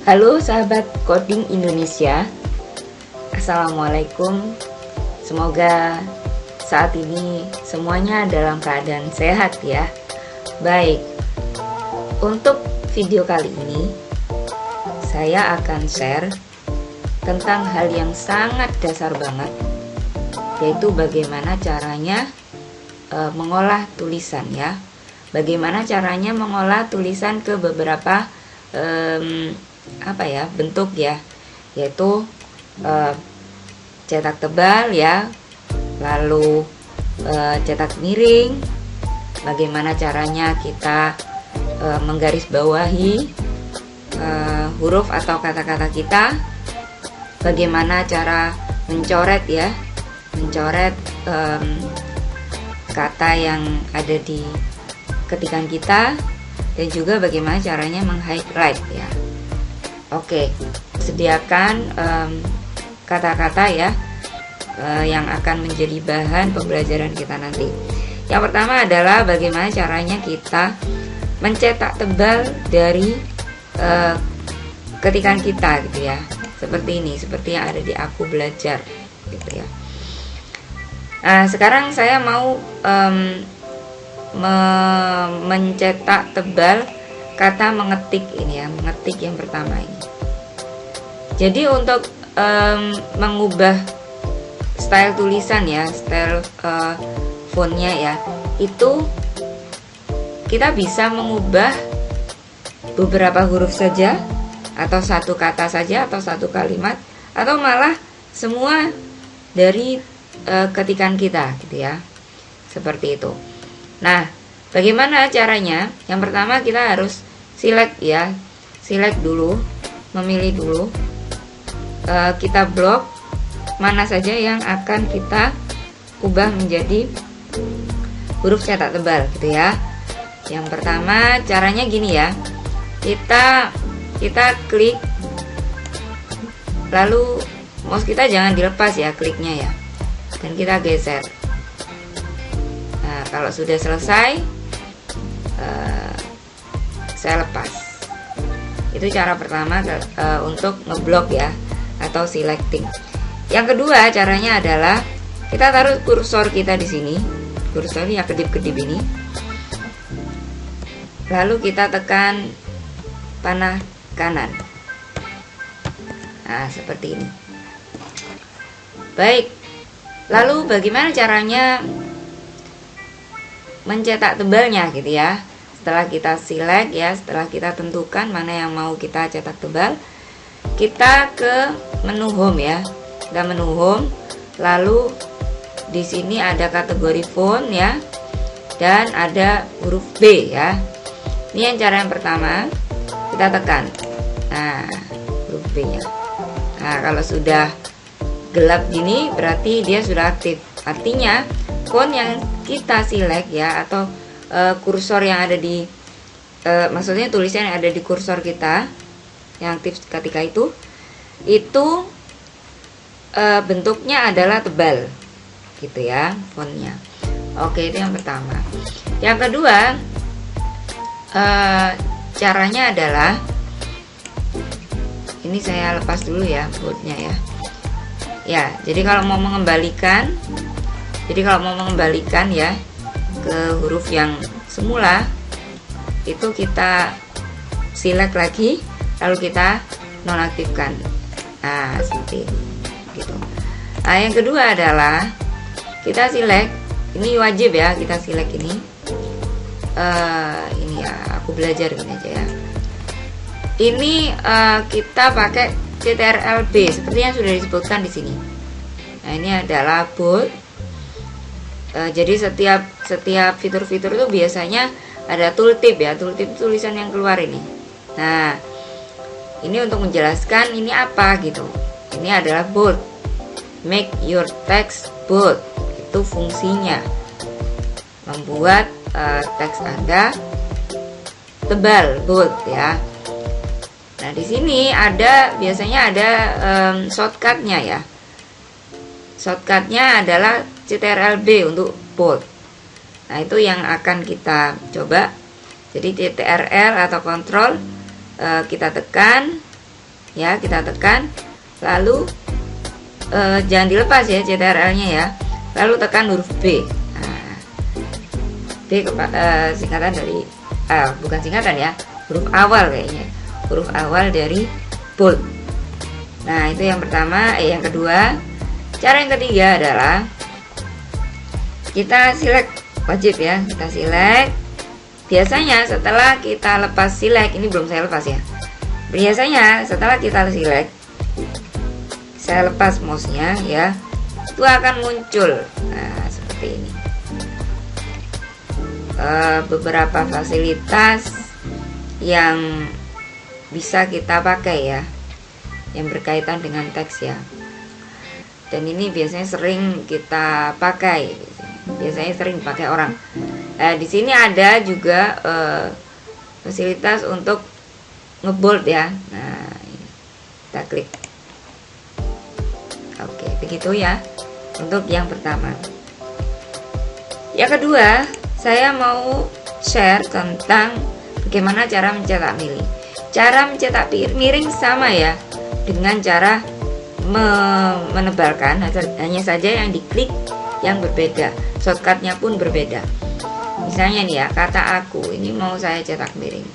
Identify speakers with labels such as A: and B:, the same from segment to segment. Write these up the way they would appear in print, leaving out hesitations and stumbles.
A: Halo sahabat Coding Indonesia, Assalamualaikum. Semoga saat ini semuanya dalam keadaan sehat ya. Baik, untuk video kali ini saya akan share tentang hal yang sangat dasar banget, yaitu bagaimana caranya mengolah tulisan ya. Bagaimana caranya mengolah tulisan ke beberapa bentuk ya, yaitu cetak tebal ya, lalu cetak miring. Bagaimana caranya kita menggarisbawahi huruf atau kata-kata kita, bagaimana cara mencoret ya, mencoret kata yang ada di ketikan kita, dan juga bagaimana caranya meng-highlight ya. Oke, sediakan kata-kata ya yang akan menjadi bahan pembelajaran kita nanti. Yang pertama adalah bagaimana caranya kita mencetak tebal dari ketikan kita gitu ya. Seperti ini, seperti yang ada di Aku Belajar gitu ya. Nah, sekarang saya mau mencetak tebal kata mengetik ini ya, mengetik yang pertama ini. Jadi untuk mengubah style tulisan ya, style fontnya ya, itu kita bisa mengubah beberapa huruf saja, atau satu kata saja, atau satu kalimat, atau malah semua dari ketikan kita gitu ya, seperti itu. Nah, bagaimana caranya? Yang pertama kita harus select ya, select dulu, memilih dulu. Kita blok mana saja yang akan kita ubah menjadi huruf cetak tebal gitu ya. Yang pertama caranya gini ya, kita klik, lalu mouse kita jangan dilepas ya, kliknya ya, dan kita geser. Nah, kalau sudah selesai, saya lepas. Itu cara pertama untuk ngeblok ya, atau selecting. Yang kedua caranya adalah kita taruh kursor kita di sini, kursor yang kedip-kedip ini, lalu kita tekan panah kanan. Nah, seperti ini. Baik, lalu bagaimana caranya mencetak tebalnya gitu ya. Setelah kita select ya, setelah kita tentukan mana yang mau kita cetak tebal, kita ke menu home ya. Kita menu home, lalu di sini ada kategori font ya, dan ada huruf B ya. Ini yang cara yang pertama, kita tekan. Nah, huruf B nya. Nah, kalau sudah gelap gini berarti dia sudah aktif. Artinya font yang kita select ya, atau kursor yang ada di maksudnya tulisan yang ada di kursor kita yang aktif ketika itu bentuknya adalah tebal gitu ya, fontnya. Oke, itu yang pertama. Yang kedua, caranya adalah ini, saya lepas dulu ya boldnya ya. Ya, jadi kalau mau mengembalikan ya ke huruf yang semula, itu kita select lagi, lalu kita nonaktifkan. Nah, seperti gitu. Nah, yang kedua adalah kita select, ini wajib ya, kita select ini. Ini ya, Aku Belajar ini aja ya. Ini kita pakai CTRL-B seperti yang sudah disebutkan di sini. Nah, ini adalah bold. Jadi setiap fitur-fitur itu biasanya ada tooltip ya, tooltip tulisan yang keluar ini. Nah, ini untuk menjelaskan ini apa gitu. Ini adalah bold. Make your text bold. Itu fungsinya membuat teks Anda tebal, bold ya. Nah, di sini biasanya ada shortcutnya ya. Shortcutnya adalah CTRL-B untuk bold. Nah, itu yang akan kita coba. Jadi CTRL atau kontrol kita tekan, ya, kita tekan, lalu jangan dilepas ya CTRL-nya ya, lalu tekan huruf B. Nah, B singkatan dari bukan singkatan ya, huruf awal kayaknya, huruf awal dari bold. Nah, itu yang pertama. Yang kedua, cara yang ketiga adalah kita select, wajib ya, kita select. Biasanya setelah kita lepas select, ini belum saya lepas ya, biasanya setelah kita select, saya lepas mouse-nya ya, itu akan muncul seperti ini beberapa fasilitas yang bisa kita pakai ya, yang berkaitan dengan teks ya. Dan ini biasanya sering kita pakai, biasanya sering dipakai orang. Di sini ada juga fasilitas untuk ngebold ya. Nah, ini kita klik. Oke, begitu ya untuk yang pertama. Yang kedua, saya mau share tentang bagaimana cara mencetak miring. Cara mencetak miring sama ya dengan cara menebalkan, hanya saja yang diklik yang berbeda, shortcutnya pun berbeda. Misalnya nih ya, kata aku ini mau saya cetak miring,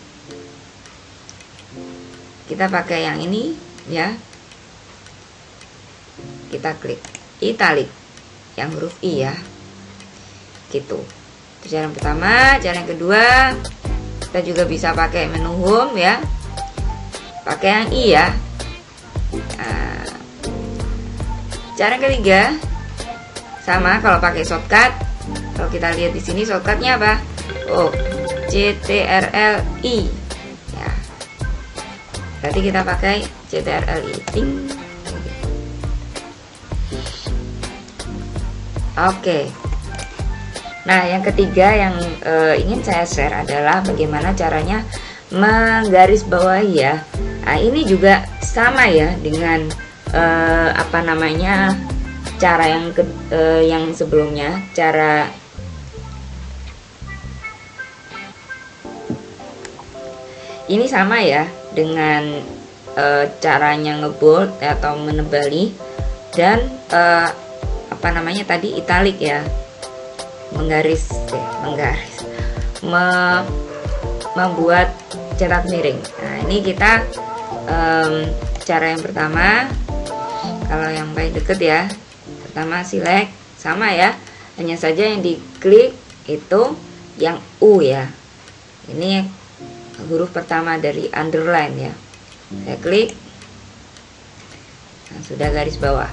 A: kita pakai yang ini ya, kita klik italic yang huruf I ya, gitu. Itu cara yang pertama. Cara yang kedua, kita juga bisa pakai menu home ya, pakai yang I ya. Cara yang ketiga sama, kalau pakai shortcut, kalau kita lihat di sini shortcutnya apa? Oh, CTRL-I ya. Berarti kita pakai CTRL-I. Ting. Oke. Nah, yang ketiga yang ingin saya share adalah bagaimana caranya menggarisbawahi ya. Nah, ini juga sama ya dengan cara yang sebelumnya, cara ini sama ya dengan caranya ngebold atau menebali, dan tadi italic ya, membuat cetak miring. Nah, ini kita cara yang pertama. Kalau yang paling deket ya, pertama select, sama ya, hanya saja yang diklik itu yang U ya. Ini huruf pertama dari underline ya. Saya klik, nah, sudah garis bawah.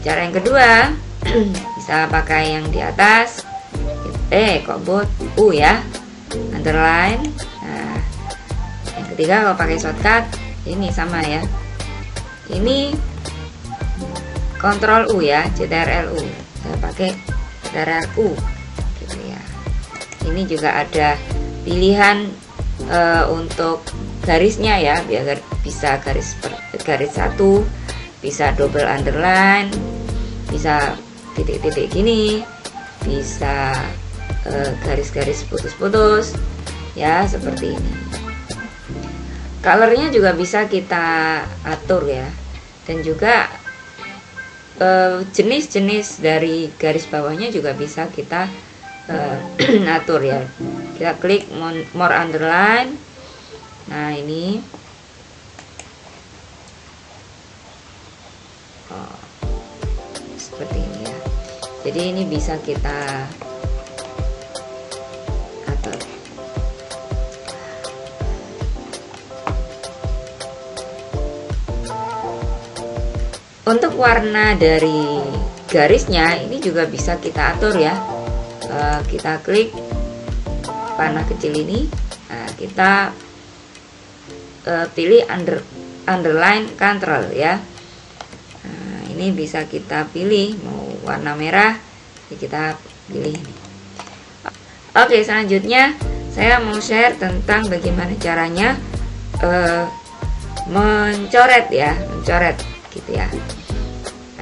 A: Cara yang kedua bisa pakai yang di atas, U ya, underline. Nah, yang ketiga kalau pakai shortcut ini sama ya. Ini Ctrl U ya, CTRL U. Saya pakai CTRL U gitu ya. Ini juga ada pilihan untuk garisnya ya, biar bisa garis satu, bisa double underline, bisa titik-titik gini, bisa garis-garis putus-putus ya, seperti ini. Colornya juga bisa kita atur ya, dan juga jenis-jenis dari garis bawahnya juga bisa kita atur ya. Kita klik more underline. Nah, ini seperti ini ya. Jadi ini bisa kita atur. Untuk warna dari garisnya ini juga bisa kita atur ya. Kita klik panah kecil ini, nah, kita pilih underline control ya. Nah, ini bisa kita pilih mau warna merah, kita pilih ini. Oke, selanjutnya saya mau share tentang bagaimana caranya mencoret ya, mencoret gitu ya.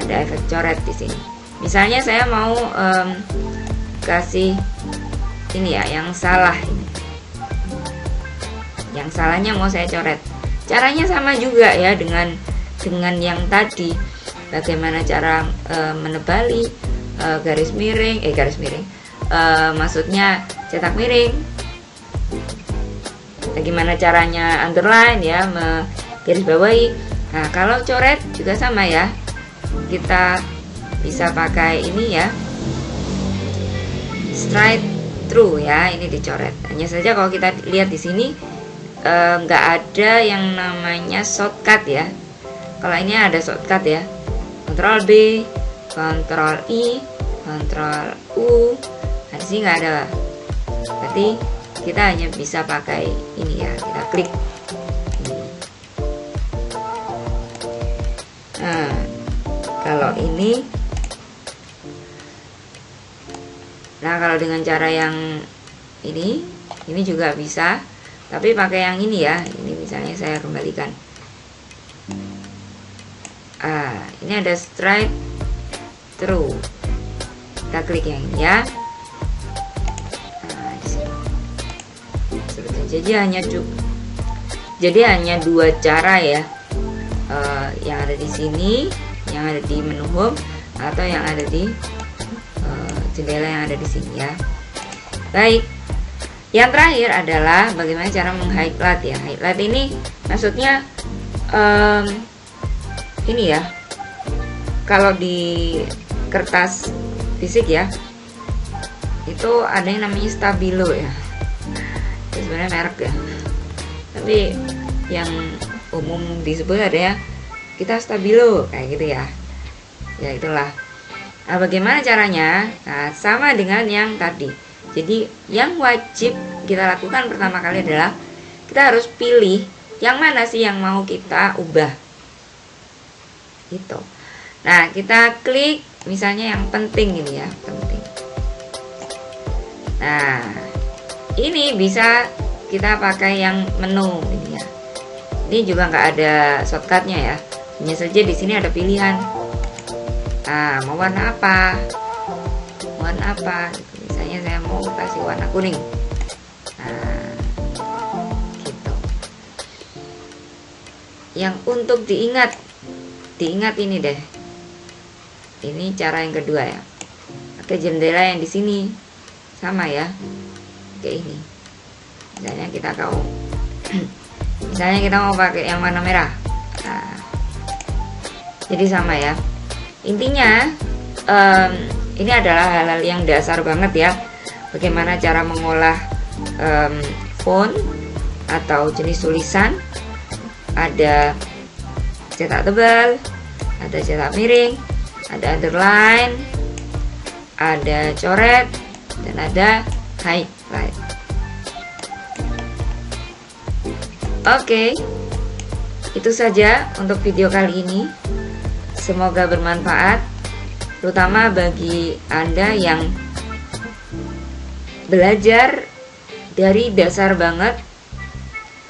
A: Ada efek coret di sini. Misalnya saya mau kasih ini ya, yang salah ini. Yang salahnya mau saya coret. Caranya sama juga ya dengan yang tadi. Bagaimana cara menebali garis miring, maksudnya cetak miring. Bagaimana caranya underline ya, garis bawahi. Nah, kalau coret juga sama ya. Kita bisa pakai ini ya, straight through ya, ini dicoret. Hanya saja kalau kita lihat di sini nggak ada yang namanya shortcut ya. Kalau ini ada shortcut ya, Ctrl B, Ctrl I, Ctrl U. Nah, di sini nggak ada. Berarti kita hanya bisa pakai ini ya, kita klik ini. Nah, kalau ini, nah kalau dengan cara yang ini juga bisa, tapi pakai yang ini ya. Ini misalnya saya kembalikan. Ini ada straight through. Kita klik yang ini ya. Nah, di sini. Jadi hanya dua cara ya. Yang ada di sini, yang ada di menu home, atau yang ada di jendela yang ada di sini ya. Baik. Yang terakhir adalah bagaimana cara meng-highlight ya. Highlight ini maksudnya ini ya. Kalau di kertas fisik ya, itu ada yang namanya stabilo ya. Itu sebenarnya merek ya. Tapi yang umum disebut ada ya, kita stabilo kayak gitu ya. Ya itulah. Nah, bagaimana caranya? Nah, sama dengan yang tadi. Jadi yang wajib kita lakukan pertama kali adalah kita harus pilih yang mana sih yang mau kita ubah. Gitu. Nah, kita klik misalnya yang penting ini ya, penting. Nah, ini bisa kita pakai yang menu ini ya. Ini juga nggak ada shortcutnya ya. Hanya saja di sini ada pilihan. Nah, mau warna apa? Warna apa? Misalnya saya mau kasih warna kuning. Nah, gitu. Yang untuk diingat ini deh. Ini cara yang kedua ya. Pakai jendela yang di sini sama ya. Kayak ini. Misalnya kita mau pakai yang warna merah. Nah, jadi sama ya. Intinya ini adalah hal-hal yang dasar banget ya. Bagaimana cara mengolah font atau jenis tulisan. Ada cetak tebal, ada cetak miring, ada underline, ada coret, dan ada highlight. Oke, itu saja untuk video kali ini. Semoga bermanfaat, terutama bagi Anda yang belajar dari dasar banget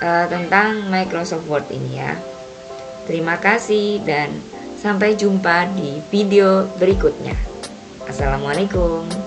A: tentang Microsoft Word ini ya. Terima kasih dan sampai jumpa di video berikutnya. Assalamualaikum.